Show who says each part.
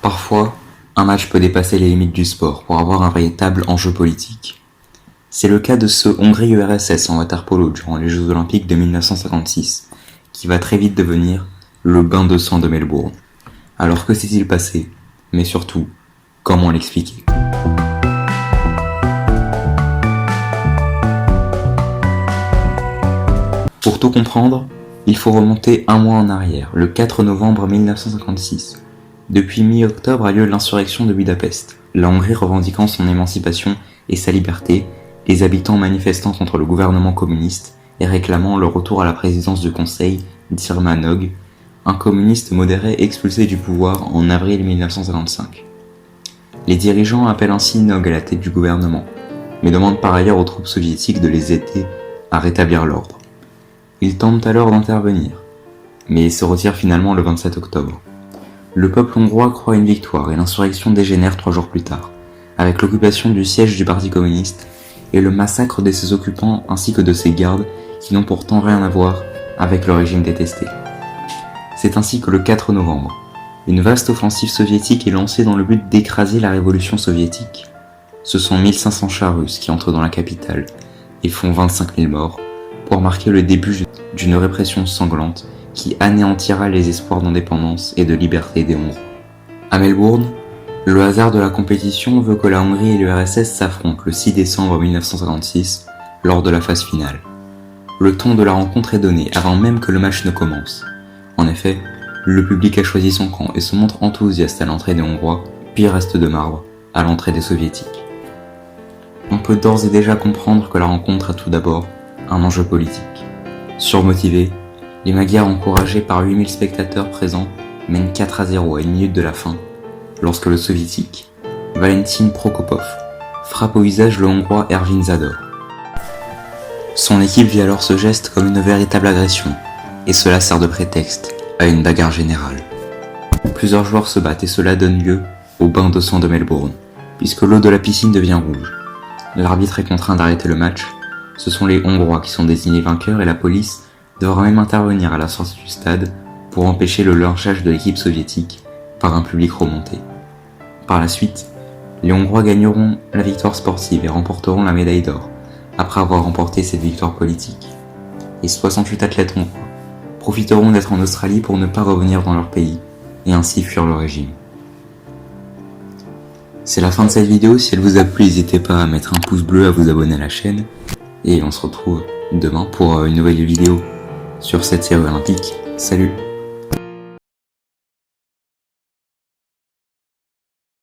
Speaker 1: Parfois, un match peut dépasser les limites du sport pour avoir un véritable enjeu politique. C'est le cas de ce Hongrie-URSS en water-polo durant les Jeux Olympiques de 1956, qui va très vite devenir le bain de sang de Melbourne. Alors que s'est-il passé? Mais surtout, comment l'expliquer? Pour tout comprendre, il faut remonter un mois en arrière, le 4 novembre 1956. Depuis mi-octobre a lieu l'insurrection de Budapest, la Hongrie revendiquant son émancipation et sa liberté, les habitants manifestant contre le gouvernement communiste et réclamant le retour à la présidence du Conseil d'Irma Nog, un communiste modéré expulsé du pouvoir en avril 1955. Les dirigeants appellent ainsi Nog à la tête du gouvernement, mais demandent par ailleurs aux troupes soviétiques de les aider à rétablir l'ordre. Ils tentent alors d'intervenir, mais se retirent finalement le 27 octobre. Le peuple hongrois croit une victoire et l'insurrection dégénère 3 jours plus tard, avec l'occupation du siège du Parti communiste et le massacre de ses occupants ainsi que de ses gardes qui n'ont pourtant rien à voir avec le régime détesté. C'est ainsi que le 4 novembre, une vaste offensive soviétique est lancée dans le but d'écraser la révolution soviétique. Ce sont 1500 chars russes qui entrent dans la capitale et font 25 000 morts pour marquer le début d'une répression sanglante qui anéantira les espoirs d'indépendance et de liberté des Hongrois. À Melbourne, le hasard de la compétition veut que la Hongrie et l'URSS s'affrontent le 6 décembre 1956 lors de la phase finale. Le ton de la rencontre est donné avant même que le match ne commence. En effet, le public a choisi son camp et se montre enthousiaste à l'entrée des Hongrois, puis reste de marbre à l'entrée des Soviétiques. On peut d'ores et déjà comprendre que la rencontre a tout d'abord un enjeu politique. Surmotivés, les Magyars encouragés par 8000 spectateurs présents mènent 4-0 à une minute de la fin, lorsque le soviétique, Valentin Prokopov, frappe au visage le hongrois Ervin Zador. Son équipe vit alors ce geste comme une véritable agression, et cela sert de prétexte à une bagarre générale. Plusieurs joueurs se battent et cela donne lieu au bain de sang de Melbourne, puisque l'eau de la piscine devient rouge. L'arbitre est contraint d'arrêter le match. Ce sont les Hongrois qui sont désignés vainqueurs et la police devra même intervenir à la sortie du stade pour empêcher le lynchage de l'équipe soviétique par un public remonté. Par la suite, les Hongrois gagneront la victoire sportive et remporteront la médaille d'or, après avoir remporté cette victoire politique. Et 68 athlètes hongrois profiteront d'être en Australie pour ne pas revenir dans leur pays et ainsi fuir le régime. C'est la fin de cette vidéo. Si elle vous a plu, n'hésitez pas à mettre un pouce bleu, à vous abonner à la chaîne. Et on se retrouve demain pour une nouvelle vidéo sur cette série olympique. Salut!